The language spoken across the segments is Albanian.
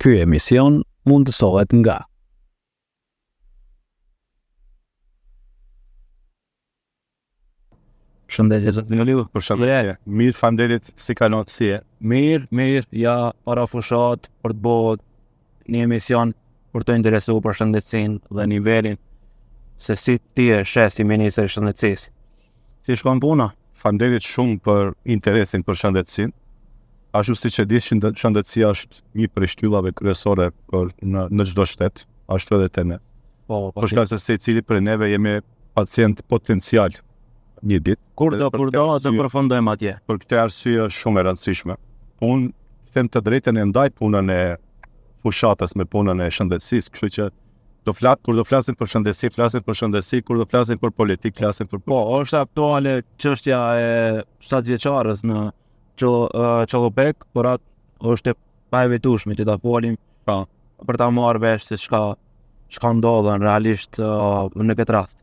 Ky emision mundësohet nga Shëndetje zot Njoliu, Për shëndetje. Mirë, faleminderit, si kalon si e? mirë, ja para fushat për të bëhet një emision për të interesu për shëndetësinë dhe nivelin se si ti e shes si ministri i shëndetësisë. Si shkon puna? Faleminderit shumë për interesin për shëndetësinë. Ashtu siç e di, shëndetësia është një prej shtyllave kryesore në çdo shtet, ashtu edhe te ne. Po, Për shkak se secili prej neve jemi pacient potencial një ditë. kur do të përfundojmë atje. Për këtë arsye është shumë e rëndësishme. Unë them të drejtën e ndaj punën e fushatës me punën e shëndetësisë, kështu që kur do flasim për shëndetësi, flasim për shëndetësi, kur do flasim për politikë, flasim për Po, është aktuale çështja e 7 vjeçares në Çollopek, por atë është e paevitueshme që ta folim Pa. për ta marrë vesh se çka ndodhen realisht në këtë rast.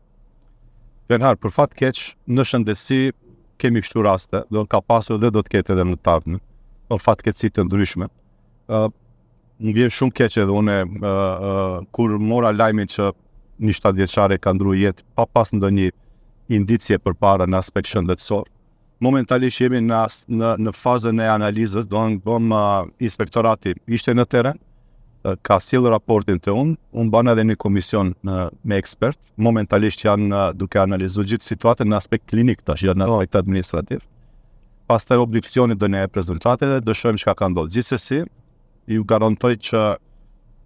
Venhar, për fat keq, në shëndetësi kemi kështu raste, ka pasur dhe do të ketë edhe në të ardhmen, për fatkeqësi të ndryshme. Më vjen shumë keq edhe une kur mora lajmin që një 7 vjeçare ka ndruar jetë pa pas ndonjë indicie përpara në aspekt shëndetësor. Momentalisht jemi në fazën e analizës, inspektorati ishte në teren, ka sjellë raportin të unë bana edhe një komision me ekspert, momentalisht janë duke analizuar gjithë situatën në aspekt klinik tash, janë në aspekt administrativ. Pastaj obduksionit do ne jep rezultatet dhe do shohim çka ka ndodhur. Gjithsesi, ju garantoj që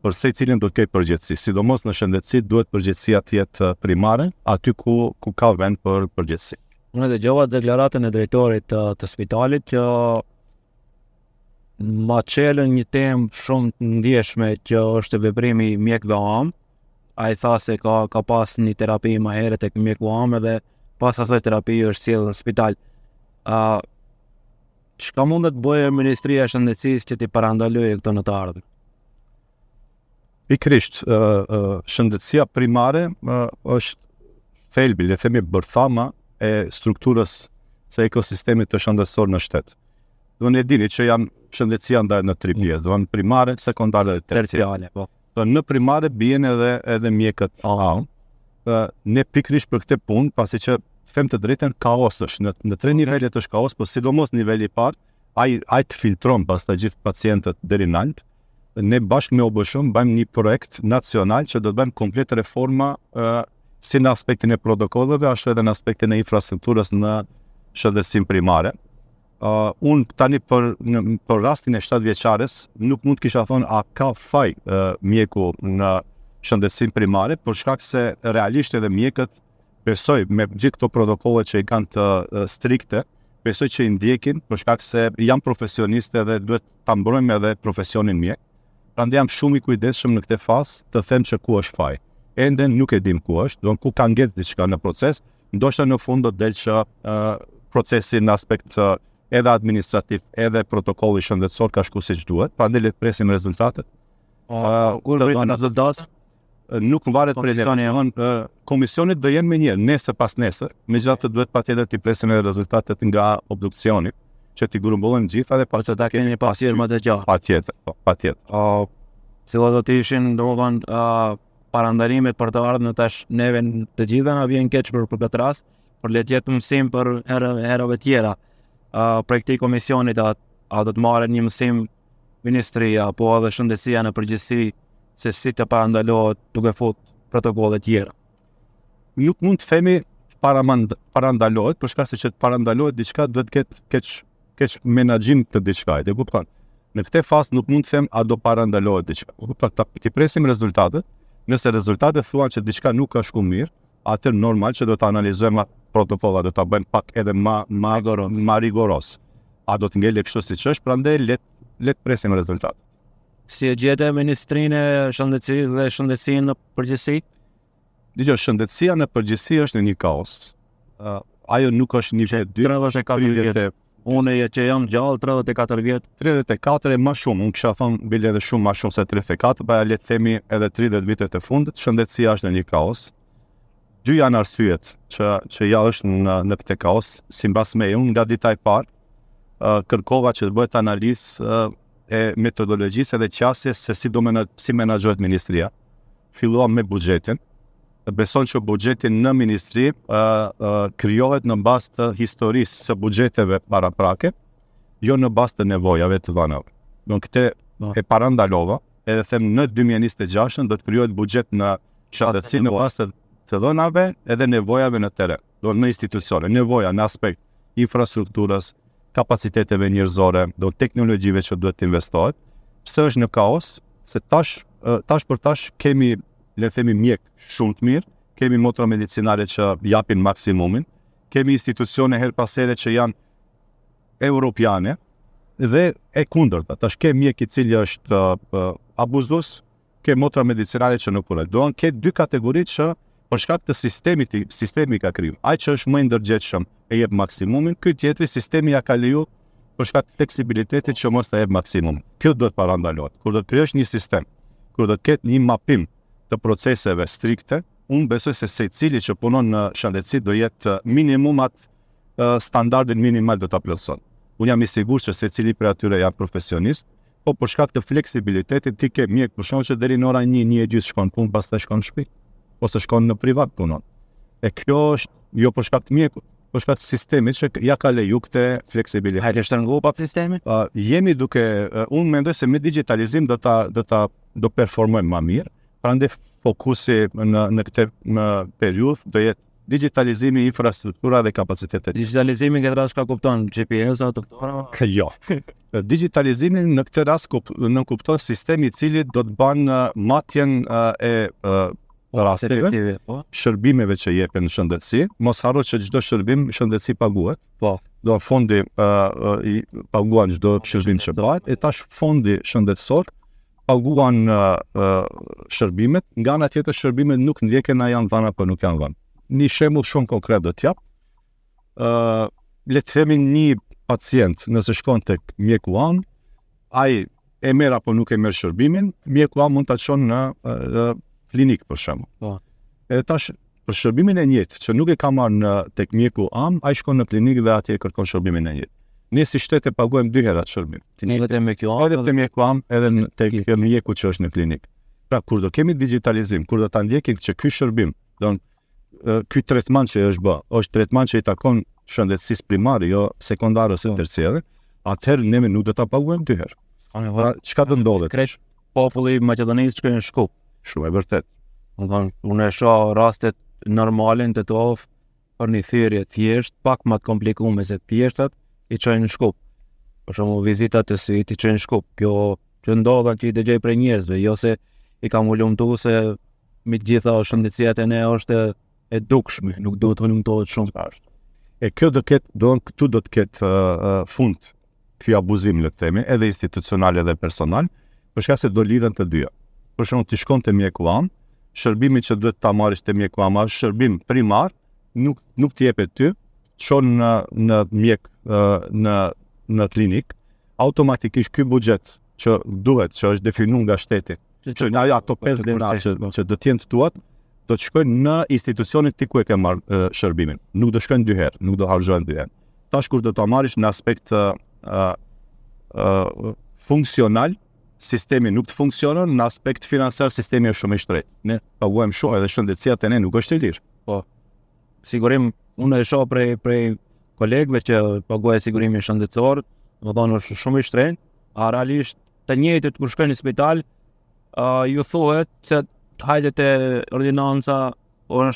për secilin do të ketë përgjegjësi, sidomos në shëndetësi duhet përgjegjësia të jetë primare, aty ku ka vend për përgjegjësi. Unë dëgjova deklaratën e drejtorit të spitalit që ma çelën një temë shumë të ndjeshme që është veprimi i mjekëve am. Ai tha se ka pas një terapi më herët tek mjeku am edhe pas asaj terapie është sjellë në spital. Çka mund të bëjë Ministria e Shëndetësisë që t'i parandalojë këtë në të ardhmen? Pikërisht, shëndetësia primare është thelbi, le themi bërthama e strukturës së ekosistemit të shëndetësor në shtet. Do ne dini që shëndetësia ndahet në 3 pjesë, do në primare, sekondare dhe terciare. Po. Në primare bien edhe mjekët am. Ne pikërisht për këtë punë, pasi që them të drejtën, kaos është në 3 nivelet është kaos, por sidomos niveli i parë, ai të filtron pastaj gjithë pacientët deri në lart. Ne bashkë me OBSH bëjmë një projekt nacional që do të bëjmë komplet reforma si në aspektin e protokolleve, ashtu edhe në aspektin e infrastrukturës në shëndetësinë primare. Unë tani për rastin e 7 vjeçares nuk mund të kisha thonë a ka faj mjeku në shëndetësinë primare, për shkak se realisht edhe mjekët besoj me gjithë këto protokolle që i kanë të strikte, besoj që i ndjekin për shkak se janë profesionistë dhe duhet ta mbrojmë edhe profesionin mjek. Prandaj jam shumë i kujdesshëm në këtë fazë të them që ku është faji. Ende nuk e dim ku është, ku ka ngjetë diçka në proces, ndoshta në fund do të del që procesi në aspekt edhe administrativ, edhe protokolli shëndetësor ka shku siç duhet, prandaj le të presim rezultatet. Kur vjen rezultati? Nuk varet prej komisionit do jenë me njëherë, nesër pas nesër, megjithatë duhet patjetër të presim edhe rezultatet nga obduksioni, që t'i grumbullojmë gjitha dhe pas të ta keni një pasierë më të gjatë. Patjetër. Cilat do të ishin domethënë parandalimet për të ardhmen tash neve të gjithëve na vjen keq për këtë rast, por le të jetë mësim për herëve tjera. Prej këtij komisionit a do të marrë një mësim ministria apo edhe shëndetësia në përgjithësi se si të parandalohet duke fut protokolle tjera? Nuk mund të themi parandalohet, për shkak se që të parandalohet diçka duhet të ketë menaxhim të diçka, e kupton? Në këtë fazë nuk mund të them a do parandalohet diçka. Ti presim rezultatet. Nëse rezultatet thuan që diçka nuk ka shkuar mirë, atëherë normal që do të analizojmë protokolla, do ta bëjmë pak edhe më rigoros. A do të ngele kështu siç është, prandaj le të presim rezultatet. Si e gjete Ministrinë e Shëndetësisë dhe shëndetësinë në përgjithësi? Dgjoj, shëndetësia në përgjithësi është në një kaos. Ajo nuk është një 34 vjet. Unë që jam gjallë 34 vjet. 34 e më shumë, unë kisha thënë bile edhe shumë më shumë se 34, pa le të themi edhe 30 vitet e fundit, shëndetësia është në një kaos. Dy janë arsyet që ja është në këtë kaos, sipas me unë nga dita e parë, kërkova që të bëhet analizë e metodologjisë dhe qasjes se si menaxhohet ministria. Filluam me buxhetin. Beson që buxheti në ministri krijohet në bazë të historisë së buxheteve paraprake, jo në bazë të nevojave të dhënave. Do këtë e parandalova, edhe them në 2026 do të krijohet buxhet në shëndetësi në bazë të dhënave edhe nevojave në teren. Do në institucione, nevoja në aspekt infrastrukturës, kapaciteteve njerëzore, do teknologjive që duhet të investohet. Pse është në kaos? Se tash për tash kemi, le të themi, mjek shumë të mirë, kemi motra medicinale që japin maksimumin, kemi institucione her pas here që janë europiane dhe e kundërta. Tash ke mjek i cili është abuzues, ke motra medicinale që nuk punojnë. Do ke dy kategori që për shkak të sistemi ka kriju. Ai që është më i ndërgjegjshëm e jep maksimumin, ky tjetri sistemi ja ka leju për shkak të fleksibilitetit që mos ta jep maksimumin. Kjo duhet parandalohet. Kur do të krijosh një sistem, kur do të ketë një mapim të proceseve strikte, unë besoj se secili që punon në shëndetësi do jetë minimum atë standardin minimal do ta plotëson. Unë jam i sigurt që secili prej atyre janë profesionist, po për shkak të fleksibilitetit ti ke mjek për shkak që deri në orën 1:30 shkon punë, pastaj shkon në shtëpi ose shkon në privat punon. E kjo është jo për shkak të mjekut, për shkak të sistemit që ja ka leju këtë fleksibilitet. Hajde shtrëngu pa sistemin? Jemi duke, unë mendoj se me digitalizim do performojmë më mirë. Prandaj fokusi në këtë periudhë do jetë digitalizimi, infrastruktura dhe kapacitetet. Digitalizimi në këtë rast ka kupton GPS ato këto? Jo. Digitalizimi në këtë rast në kupton sistemi i cili do të banë matjen e rasteve, shërbimeve që jepen në shëndetësi. Mos harro që çdo shërbim shëndetësi paguhet. Po. Do fondi i paguan çdo shërbim që bëhet, e tash fondi shëndetësor paguan shërbimet, nga ana tjetër shërbimet nuk ndjeken a janë dhëna apo nuk janë dhëna. Një shembull shumë konkret do t'jap. Le të themi një pacient nëse shkon tek mjeku an, ai e merr apo nuk e merr shërbimin, mjeku an mund ta çon në klinik për shembull. Po. Edhe tash për shërbimin e njëjtë që nuk e ka marrë tek mjeku an, ai shkon në klinikë dhe atje kërkon shërbimin e njëjtë. Ne si shtet e paguajmë 2 herë atë shërbim. Edhe te mjeku an, edhe te mjeku an, edhe tek mjeku që është në klinikë. Pra kur do kemi digitalizim, kur do ta ndjekim që ky shërbim, ky tretman që është tretman që i takon shëndetësisë primare, jo sekondare ose terciare, atëherë ne nuk do ta paguajmë 2 herë. Pra çka do ndodhet? Kreç populli i Maqedonisë shkojnë në Shkup. Shumë e vërtet. Unë e shoh rastet normale në Tetov për një thirrje thjesht, pak më të komplikuar se thjeshtat, i çojnë në Shkup. Për shembull vizitat e syt i çojnë në Shkup. Kjo që ndodha që i dëgjoj prej njerëzve, jo se i kam ulumtuar se me të gjitha shëndetësia e ne është e dukshme, nuk duhet të ulumtohet shumë. E kjo këtu do të ketë fund ky abuzim, le të themi, edhe institucional edhe personal, për shkak se do lidhen të dyja. Për shembull, ti shkon te mjeku am, shërbimi që duhet ta marrësh te mjeku am është shërbim primar, nuk të jepet ty, çon në mjek në klinik, automatikisht ky buxhet që duhet, që është definuar nga shteti, që ato 5 denar që do të jenë tuat, do të shkojnë në institucionin ti ku e ke marrë shërbimin. Nuk do shkojnë 2 herë, nuk do harxhohen 2 herë. Tash kur do ta marrish në aspekt funksional, sistemi nuk të funksionon, në aspekt financiar sistemi është shumë i shtrenjtë. Ne paguajmë shumë edhe shëndetësia te ne nuk është e lirë. Po. Sigurim, unë e shoh prej kolegëve që paguajnë sigurimin shëndetësor, domethënë është shumë i shtrenjtë, realisht të njëjtët kur shkojnë në spital, ju thuhet se hajde te ordinanca,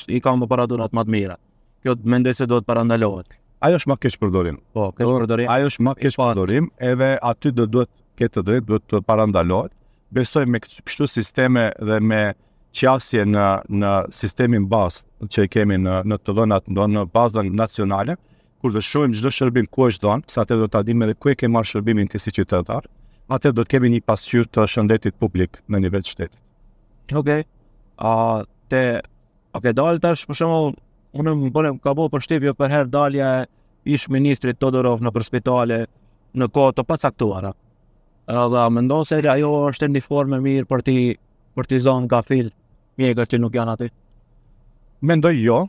i kam aparaturat më të mira. Kjo mendoj se do të parandalohet. Ajo është më keq përdorim. Po, keq përdorim. Ajo është më keq përdorim, edhe aty duhet këtë drejt, duhet të parandalohet. Besoj me kështu sisteme dhe me qasje në sistemin bazë që kemi në të dhënat, në bazën nacionale, kur do shohim çdo shërbim ku është dhënë, sa atë do ta dimë edhe ku e ke marrë shërbimin ti si qytetar, atë do të kemi një pasqyrë të shëndetit publik në nivel të shtetit. Okej. Dalë tash për shembull, unë ka bëu përshtypje për herë dalja e ish ministrit Todorov në spitale në kohë të pacaktuara. Edhe mendon se ajo është një formë mirë për t'i zonë gafil mjekët që nuk janë aty? Mendoj jo,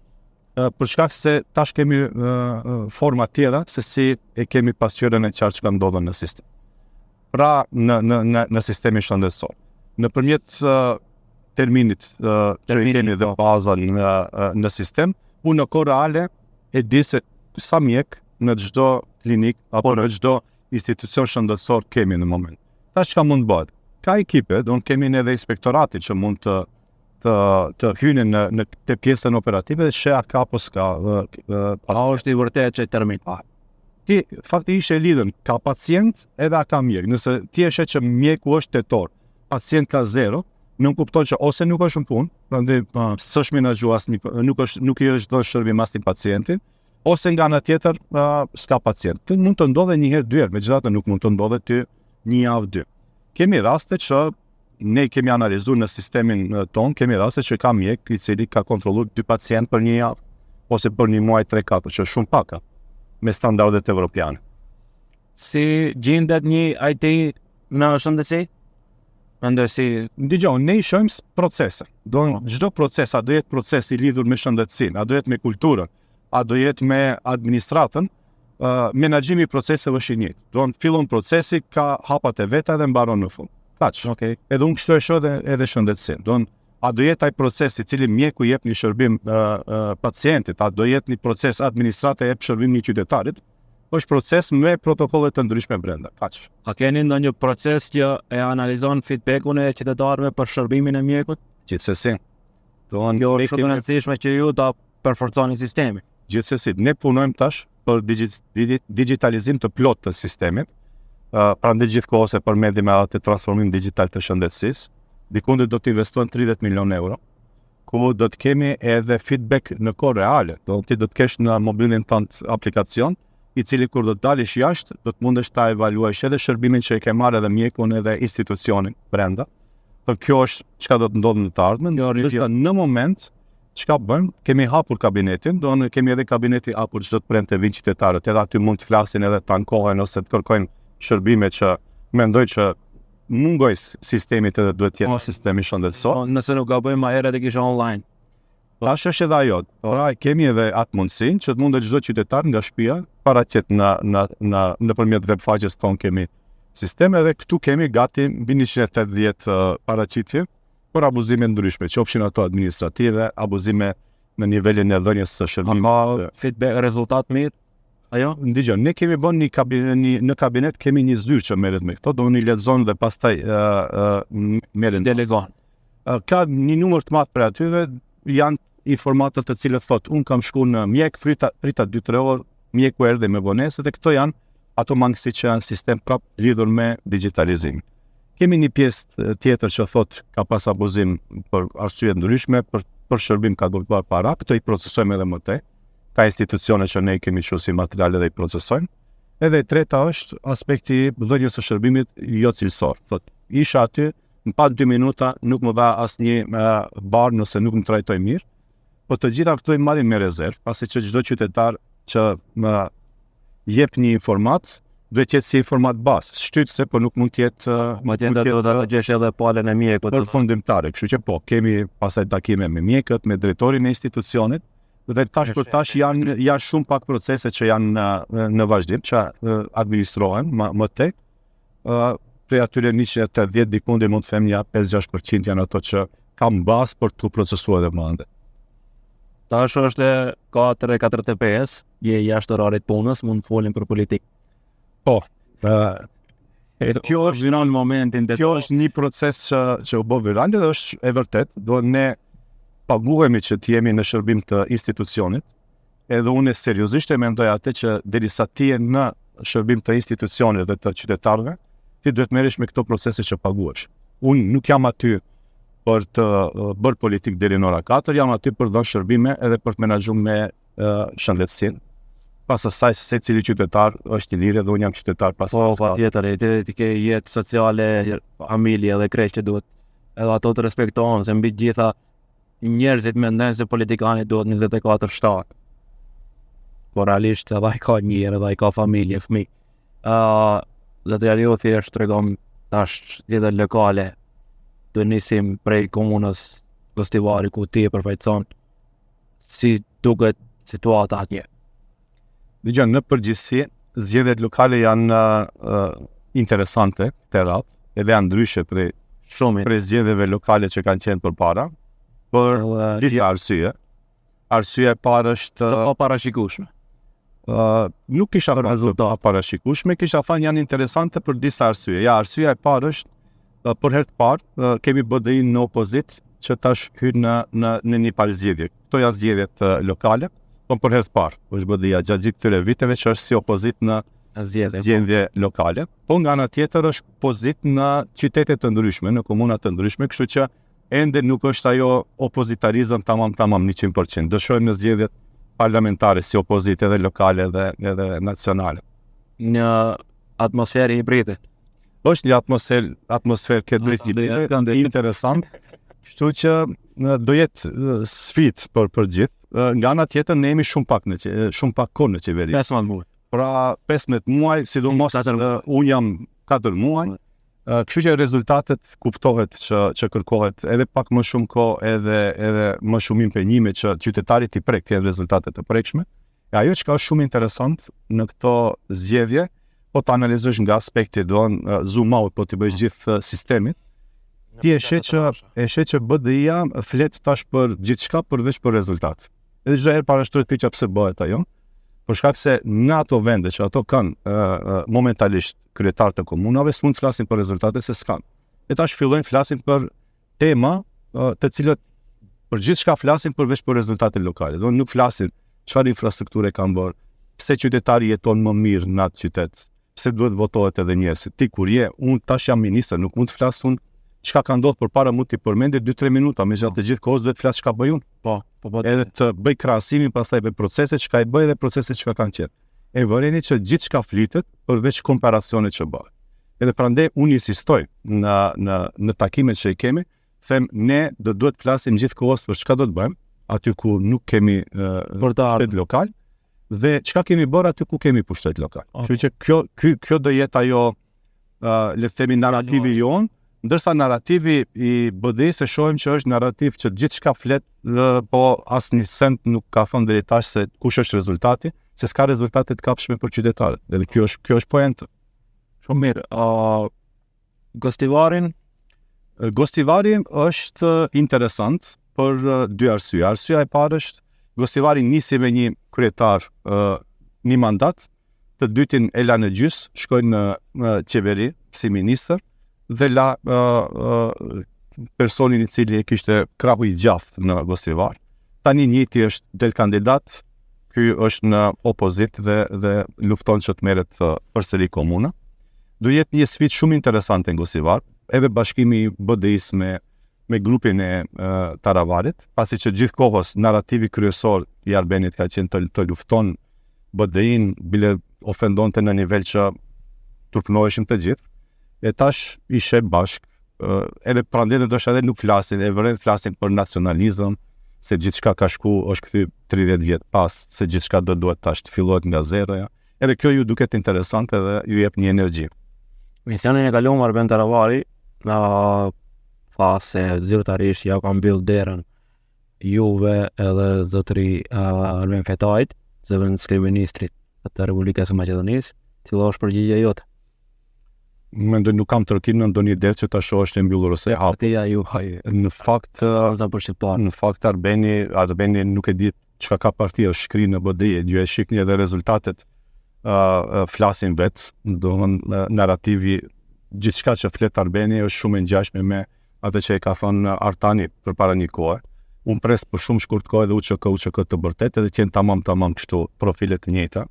për shkak se tash kemi forma tjera se si e kemi pasqyrën e qartë që ndodhen në sistem. pra në sistemin shëndetësor. Nëpërmjet terminit që kemi dhe baza në sistem, unë në kohë reale e di se sa mjek në çdo klinik apo në çdo institucion shëndetësor kemi në moment. Tash çka mund bëhet? Ka ekipe, kemi edhe inspektoratit që mund të hyjnë në të pjesën operative dhe sheh ka apo s'ka. A është i vërtetë që termin? Ti faktikisht e lidhën ka pacient edhe a ka mjek. Nëse ti e sheh që mjeku është tetor, pacient ka 0, nuk kupton që ose nuk është në punë, prandaj s'është menaxhuar asnjë, nuk i është dhënë shërbim asnjë pacientit, ose nga ana tjetër s'ka pacient. Të mund të ndodhe një herë, dy herë, megjithatë nuk mund të ndodhe ty një javë, dy. Kemi raste që ne kemi analizuar në sistemin ton, kemi raste që ka mjek i cili ka kontrolluar 2 pacient për një javë, ose për një muaj 3-4, që është shumë pak me standardet evropiane. Si gjendet një IT në shëndetësi? Mendoj si Dgjoj, ne i shohim procese. Çdo proces, a do jetë proces i lidhur me shëndetësinë, a do jetë me kulturën, a do jetë me administratën, menaxhimi i proceseve është i njëjtë. Fillon procesi, ka hapat e veta dhe mbaron në fund. Kaq. Okay. Edhe unë kështu e shoh edhe shëndetësinë. A do jetë ai proces i cili mjeku jep një shërbim pacientit, a do jetë një proces administrata jep shërbim një qytetarit, është proces me protokolle të ndryshme brenda. Kaq. A keni ndonjë proces që e analizon feedbackun e qytetarëve për shërbimin e mjekut? Gjithsesi. Kjo është shumë e rëndësishme që ju ta përforconi sistemin. Gjithsesi, ne punojmë tash për digitalizim të plot të sistemit, prandaj gjithkohës për me të transformim digital të shëndetësisë. Dikundi do të investojnë 30 milion euro, ku do të kemi edhe feedback në kohë reale. Ti do të kesh në mobilin tënd aplikacion, i cili kur do të dalësh jashtë, do të mundesh ta evaluosh edhe shërbimin që e ke marrë edhe mjekun edhe institucionin brenda. Por kjo është çka do të ndodhë në të ardhmen. Në moment çka bëjmë, kemi hapur kabinetin, kemi edhe kabineti hapur çdo të premte vinë qytetarët, edhe aty mund të flasin edhe të ankohen ose të kërkojnë shërbime që mendoj që mungoj sistemit edhe duhet të jetë sistemi shëndetësor. Nëse nuk gabojmë më herët e kisha online. Tash është edhe ajo. Pra kemi edhe atë mundësinë që të mundet çdo qytetar nga shtëpia paraqet nëpërmjet webfaqes ton kemi sisteme dhe këtu kemi gati mbi 180 paraqitje për abuzime ndryshme, qofshin ato administrative, abuzime në nivelin e dhënies së shërbimit. Feedback, rezultat mirë? Ajo? Ndëgjoj, ne kemi bën në kabinet kemi një zyrë që merret me këto, do një lexon dhe pastaj merren delegon. Ka një numër të madh për aty dhe janë informata të cilët thotë unë kam shkuar në mjek, prita 2-3 orë, mjeku erdhi me vonesë dhe këto janë ato mangësi që janë sistem prap lidhur me digitalizim. Kemi një pjesë tjetër që thotë ka pas abuzim për arsye ndryshme, për shërbim ka gërkuar para, këto i procesojmë edhe më tej. Ka institucione që ne kemi çuar si materiale dhe i procesojmë. Edhe e treta është aspekti dhënies së shërbimit jo cilësor. Thotë, isha aty, në pa 2 minuta nuk më dha asnjë bar nëse nuk më trajtoi mirë. Po të gjitha këto i marrim me rezervë, pasi që çdo qytetar që më jep një informatë, duhet të jetë si informat bazë, shtytse, por nuk mund të jetë madje do ta gjesh edhe palën e mjekut përfundimtare. Kështu që po, kemi pastaj takime me mjekët, me drejtorin e institucionit, dhe tash për tash janë shumë pak procese që janë në vazhdim, që administrohen më tej. Prej atyre 180 dikundi mund të them ja 5-6% janë ato që kam bazë për të procesuar dhe më ande. Tash është 4:45, je jashtë orarit punës, mund të folim për politikë. Po. Kjo është në momentin kjo është një proces që u bë viral dhe është e vërtet, do ne paguhemi që të jemi në shërbim të institucionit, edhe unë seriozisht e mendoj atë që derisa ti je në shërbim të institucionit dhe të qytetarëve, ti duhet merresh me këto procese që paguhesh. Unë nuk jam aty për të bërë politik deri në ora 4, jam aty për të dhënë shërbime edhe për të menaxhuar me shëndetësinë. Pas asaj secili qytetar është i lirë dhe unë jam qytetar pas. Po, patjetër, ti ke jetë sociale, familje dhe krejt që duhet edhe ato të respektohen, se mbi gjitha njerëzit mendojnë se politikani duhet 24/7. Por realisht edhe ai ka njerë, edhe ai ka familje, fëmijë. Dhe të ju thjesht tregon tash lidhje lokale. Do nisim prej komunës Gostivari ku ti e përfaqëson si duket situata atje. Dgjoj, në përgjithësi, zgjedhjet lokale janë interesante të radhë, edhe janë ndryshe prej zgjedhjeve lokale që kanë qenë përpara, për disa arsye. Arsyeja e parë është pa parashikueshme. Nuk kisha thënë të parashikueshme, kisha thënë janë interesante për disa arsye. Ja, arsyeja e parë është për herë të parë kemi BDI-n në opozitë që tash hyn në një palë zgjedhje. Këto janë zgjedhjet lokale, por për herë të parë është BDI-ja gjatë gjithë këtyre viteve që është si opozitë në zgjedhje lokale. Po nga ana tjetër është opozitë në qytete të ndryshme, në komuna të ndryshme, kështu që ende nuk është ajo opozitarizëm tamam 100%. Dëshojmë në zgjedhjet parlamentare si opozitë edhe lokale edhe nacionale. Një atmosferë hibride. Është një atmosferë këtë hibride, interesant, kështu që do jetë sfidë për gjithë. Nga ana tjetër ne jemi shumë pak kohë në qeveri. 15 muaj. Pra 15 muaj, sidomos unë jam 4 muaj. Kështu që rezultatet kuptohet që kërkohet edhe pak më shumë kohë edhe më shumë impenjime që qytetarit i prek të jenë rezultatet të prekshme. E ajo që ka shumë interesant në këto zgjedhje, po të analizosh nga aspekti zoom out, po të bëjsh gjithë sistemit, ti e sheh që BDI-ja flet tash për gjithçka përveç për rezultat. Edhe çdo herë parashtrohet pyetja pse bëhet ajo, për shkak se në ato vende që ato kanë momentalisht kryetar të komunave s'mund të flasin për rezultate se s'kan. E tash fillojnë flasin për tema të cilët për gjithçka flasin përveç për rezultate lokale. Do nuk flasin çfarë infrastrukture kanë bërë, pse qytetari jeton më mirë në atë qytet, pse duhet votohet edhe njerëzit. Ti kur je, unë tash jam ministër, nuk mund të flas unë çka ka ndodhur përpara, mund t'i përmendë 2-3 minuta, megjithatë të gjithë kohës duhet të flas çka bëj unë. Po. Edhe të bëj krahasimin pastaj me proceset çka i bëj dhe proceset çka kanë qenë. E vëreni që gjithçka flitet përveç komparacionit që bëhet. Edhe prandaj unë insistoj në takimet që i kemi, them ne duhet të flasim gjithë kohës për çka do të bëjmë aty ku nuk kemi pushtet lokal dhe çka kemi bërë aty ku kemi pushtet lokal. Kështu që kjo do jetë ajo le të themi narrativi jon, ndërsa narrativi i BDI-s e shohim që është narrativ që gjithçka flet, po asnjë send nuk ka thënë deri tash se kush është rezultati, se s'ka rezultate të kapshme për qytetarët. Edhe kjo është poentë. Shumë mirë. Gostivari është interesant për dy arsye. Arsyeja e parë është Gostivari nisi me një kryetar një mandat, të dytin e la në gjys, shkoi në qeveri si ministër dhe la personin i cili e kishte krahu i gjathë në Gostivar. Tani njëti është del kandidat, ky është në opozit dhe lufton që të merret përsëri komuna. Do jetë një sfidë shumë interesante në Gostivar, edhe bashkimi i BDI-s me grupin e Taravarit, pasi që gjithë kohës narrativi kryesor i Arbenit ka qenë të lufton BDI-n, bile ofendonte në nivel që turpënoheshin të gjithë. E tash ishe bashk, edhe prandaj ndoshta edhe nuk flasin, e vërtet flasin për nacionalizëm, se gjithçka ka shku, është kthy 30 vjet pas, se gjithçka duhet tash të fillohet nga zero. Edhe kjo ju duket interesante dhe ju jep një energji. Misionin e kaluar Arben Taravari, pas se zyrtarisht ja ka mbyll derën juve edhe zotëri Arben Fetajt, zëvendësri ministrit të Republikës së Maqedonisë, cila është përgjigjja jote? Mendoj nuk kam tërkim në ndonjë derë që tash është e mbyllur ose partia juaj. Në fakt Arbeni nuk e di çka ka partia, shkri në BDI, ju e shikni edhe rezultatet flasin vetë, domethënë narrativi, gjithçka që flet Arbeni është shumë e ngjashme me atë që e ka thënë Artani përpara një kohe. Unë pres për shumë shkurt kohë edhe UÇK të bërtet edhe të jenë tamam kështu profile të njëjta.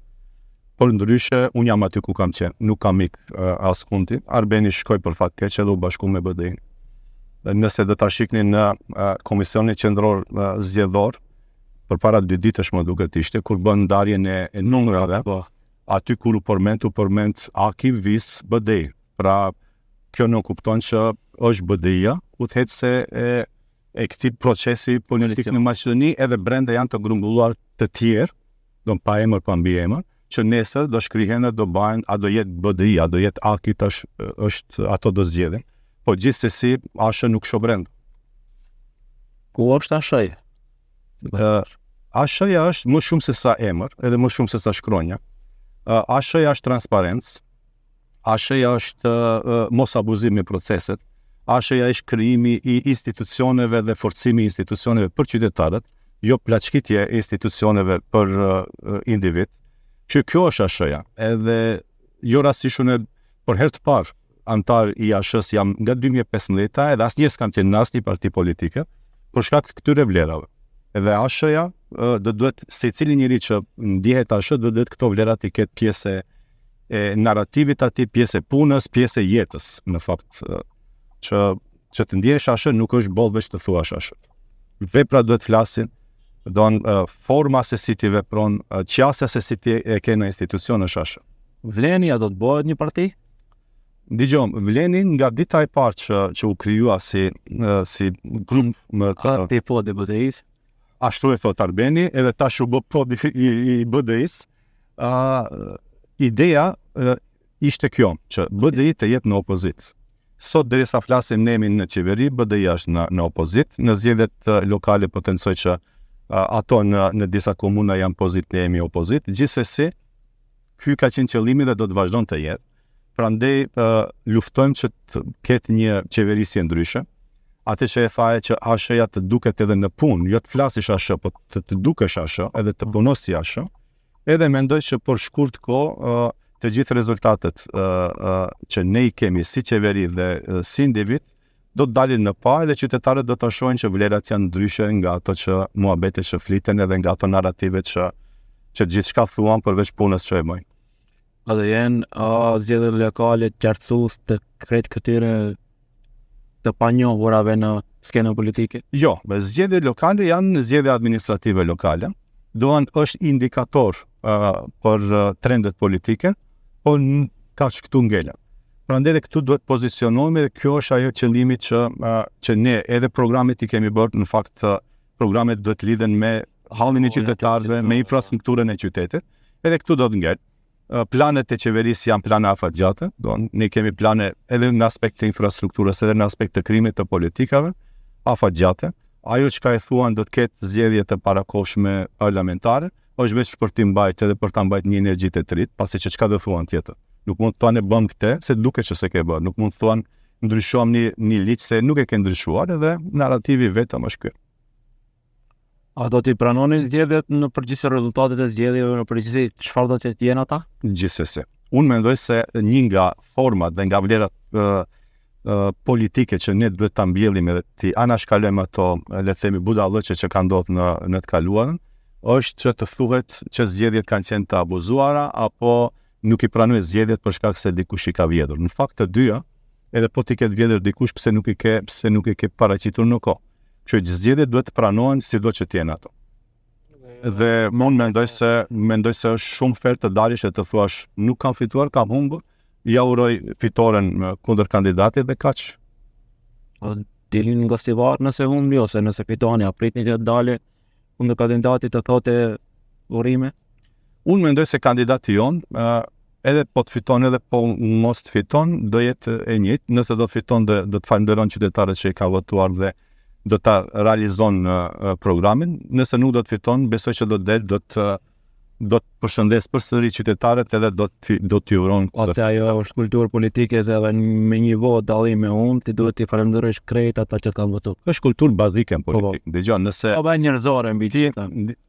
Por ndryshe, unë jam aty ku kam qenë, nuk kam ik askundi. Arbeni shkoi për fat keq edhe u bashku me BDI-n. Nëse do ta shikni në Komisionin Qendror Zgjedhor, përpara 2 ditësh më duket ishte, kur bën ndarjen e numrave, aty kur u përmend Aki vis BDI. Pra, kjo nuk kupton që është BDI-ja, u thotë se e këtij procesi politik në Maqedoni edhe brenda janë të grumbulluar të tjerë, do pa emër pa mbi emër, që nesër do shkrihen dhe do bëjnë, a do jetë BDI, a do jetë Aki, tash është ato do zgjedhin. Po gjithsesi Asha nuk shoh brenda. Ku është Asha? Asha është më shumë se sa emër, edhe më shumë se sa shkronja. Asha është transparencë. ASH-ja është mos abuzimi i proceset, ASH-ja është krijimi i institucioneve dhe forcimi i institucioneve për qytetarët, jo plaçkitje e institucioneve për individ. Që kjo është ASH-ja, edhe jo rastisht unë për herë të parë antar i ASH-s jam nga 2015 edhe asnjëherë s'kam qenë në asnjë parti politike për shkak të këtyre vlerave. Edhe ASH-ja do duhet secili njeri që ndihet ASH do duhet këto vlera të ketë pjesë e narrativit atij, pjesë e punës, pjesë e jetës, në fakt që të ndihesh ASH nuk është boll veç të thuash ASH. Vepra duhet flasin, forma se si ti vepron, qasja se si ti e ke në institucion është ASH. Vleni a do të bëhet një parti? Dëgjom, Vleni nga dita e parë që u krijua si grup më Ti po dhe BDI-s? ashtu e thot Arbeni, edhe tash u bë pod i BDI-s. Ideja ishte kjo, që BDI të jetë në opozit. Sot derisa flasim ne jemi në qeveri, BDI është në opozit. Në zgjedhjet lokale potencoj që ato në disa komuna janë pozit, ne jemi opozit. Gjithsesi, ky ka qenë qëllimi dhe do të vazhdon të jetë. Prandaj luftojmë që të ketë një qeverisje ndryshe. Atë që e thaje që ASH-ja të duket edhe në punë, jo të flasish ASH, po të dukesh ASH, edhe të punosh si ASH. Edhe mendoj që për shkurt kohë të gjithë rezultatet që ne i kemi si qeveri dhe si individ do të dalin në pa dhe qytetarët do të shohin që vlerat janë ndryshe nga ato që muhabetet që fliten edhe nga ato narrativet që gjithçka thuan përveç punës që e bëjnë. Edhe jenë zgjedhje lokale qartësues të krejt këtyre të panjohurave në skenën politike? Jo, zgjedhjet lokale janë zgjedhje administrative lokale, është indikator për trendet politike, po ka këtu ngelen. Prandaj edhe këtu duhet pozicionohemi dhe kjo është ajo qëllimi që ne edhe programet i kemi bërë, në fakt programet duhet lidhen me hallin e qytetarëve, me infrastrukturën e qytetit, edhe këtu do të ngel. Planet e qeverisë janë plane afatgjate, ne kemi plane edhe në aspekt të infrastrukturës, edhe në aspekt të krijimit të politikave, afatgjate. Ajo që ka e thuan do të ketë zgjedhje të parakohshme parlamentare, është veç për t'i mbajtë edhe për ta mbajtë një energji të trit, pasi që çka do thuan tjetër. Nuk mund të thonë bëm këtë, se duket që se ke bërë. Nuk mund të thonë ndryshojmë një ligj se nuk e ke ndryshuar, edhe narrativi vetëm është ky. A do t'i pranoni zgjedhjet në përgjithësi rezultatet e zgjedhjeve, në përgjithësi çfarë do të jenë ata? Gjithsesi. Unë mendoj se një nga format dhe nga vlerat politike që ne duhet ta mbjellim edhe ti anashkalojmë ato, le të themi budallëqe që kanë ndodhur në të kaluarën, është që të thuhet që zgjedhjet kanë qenë të abuzuara apo nuk i pranoj zgjedhjet për shkak se dikush i ka vjedhur. Në fakt të dyja, edhe po ti ketë vjedhur dikush pse nuk i ke paraqitur në kohë. Që zgjedhjet duhet të pranohen sido që t'jenë ato. Dhe unë mendoj se është shumë fair të dalësh e të thuash nuk kam fituar, kam humbur, ja uroj fitoren kundër kandidatit dhe kaq. Dilin nga stivar nëse humbi ose nëse fitoni, apritni që të dalë kundër kandidatit të thotë urime? Unë mendoj se kandidati jon, edhe po të fiton edhe po mos të fiton, do jetë e njëjtë. Nëse do të fiton do të falenderon qytetarët që i ka votuar dhe do ta realizon programin. Nëse nuk do të fiton, besoj që do të del, do të përshëndes përsëri qytetarët edhe do t'i uron. Atë ajo është kulturë politike se edhe me një votë dallim me ti duhet t'i falenderosh krejt ata që kanë votuar. Është kulturë bazike në politikë. Dëgjoj, nëse po bën njerëzore mbi ti.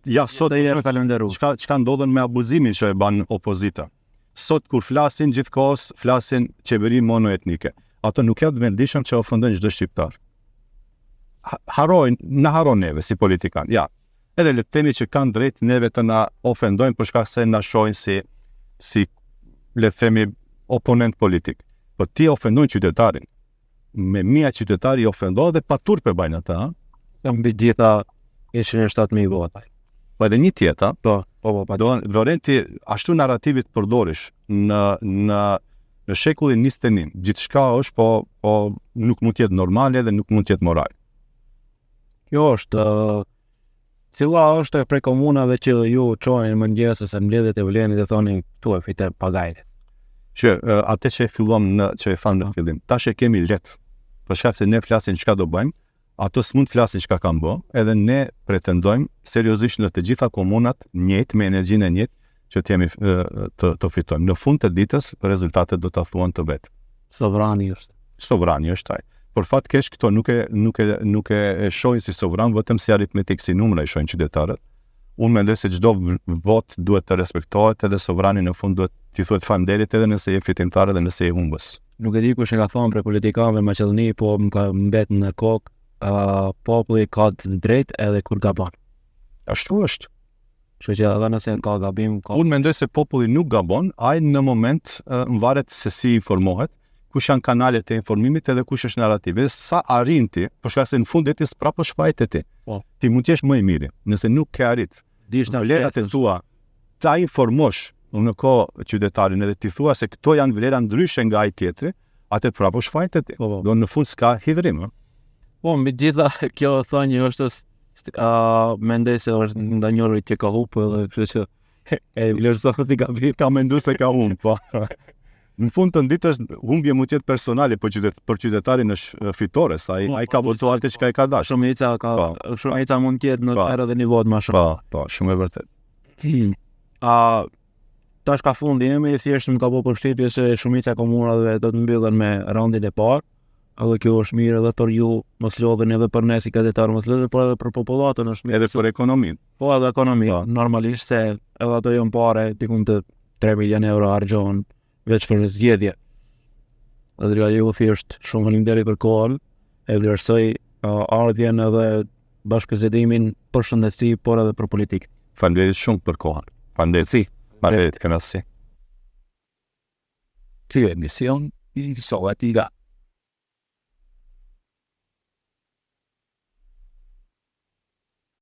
Ja sot çka ndodhen me abuzimin që e bën opozita. Sot kur flasin gjithkohës flasin qeveri monoetnike. Ato nuk janë të vendishëm që ofendojnë çdo shqiptar. Na harron neve si politikan. Ja. Edhe le të themi që kanë drejt neve të na ofendojnë për shkak se na shohin si le të themi oponent politik. Po ti ofendon qytetarin. Me mia qytetari i ofendon dhe pa turpe bajnë ata, Mbi gjitha ishin 7.000 vota. Po edhe një tjetër, Po. Vorenti ashtu narrativit përdorish në shekullin 21. Gjithçka është po nuk mund të jetë normale dhe nuk mund të jetë moral. Kjo është cila është prej komunave që ju çojnë mëngjes ose mbledhjet e Vlenit dhe thonin tu e fitem pagajnë. Që atë që e fillom që e thamë në fillim, tash e kemi lehtë. Për shkak se ne flasim çka do bëjmë, ato s'mund të flasin çka kanë bë, edhe ne pretendojmë seriozisht në të gjitha komunat njëjtë me energjinë e njëjtë që t'jemi të fitojmë. Në fund të ditës, rezultatet do të thuan të vetë. Sovrani është. Sovrani është ai. Por fatkeq këto nuk e shohin si sovran, vetëm si aritmetik, si numra i shohin qytetarët. Unë mendoj se çdo vot duhet të respektohet, edhe sovrani në fund duhet t'i thuhet falënderit edhe nëse je fitimtar edhe nëse je humbës. Nuk e di kush e ka thonë për politikanëve në Maqedoni, po më ka mbet në kokë, populli ka të drejtë edhe kur gabon. Ashtu është. Kështu që edhe nëse ka gabim, Unë mendoj se populli nuk gabon, ai në moment varet se si informohet, kush janë kanalet e informimit edhe kush është narrativi. Dhe sa arrin ti, për shkak se në fund ditës prapë shfaqet ti. Po. Ti mund të jesh më i miri, nëse nuk ke arrit vlerat e tua ta informosh në kohë qytetarin edhe ti thua se këto janë vlera ndryshe nga ai tjetri, atë prapë shfaqet ti. Po. Do në fund s'ka hidhrim. Po, mbi gjitha kjo thënie është mendoj se është ndonjëri që ka humbur edhe kështu që e vlerëson ti gabim. Ka menduar se ka humbur, po. Në fund të ditës humbje mund të jetë personale, po për qytetarin është fitore, sa ai ka votuar atë çka e ka dashur. Shumica mund të jetë në erë dhe nivot më shumë. Po, shumë e vërtet. Tash ka fundi jemi, thjesht më ka bërë përshtypje se shumica e komunave do të mbyllen me raundin e parë. Edhe kjo është mirë edhe për ju, mos lodheni edhe për ne si kandidatar, mos lodheni, por edhe për popullatën është mirë. Edhe për ekonominë. Po, edhe ekonominë, normalisht se edhe ato janë pare, diku të 3 milion euro harxhohen veç për zgjedhje. Dhe ju thjesht shumë faleminderit për kohën, e vlerësoj ardhjen edhe bashkëbisedim për shëndetësi, por edhe për politikë. Faleminderit shumë për kohën. Faleminderit. Faleminderit, kënaqësi. Emision i Sovativa.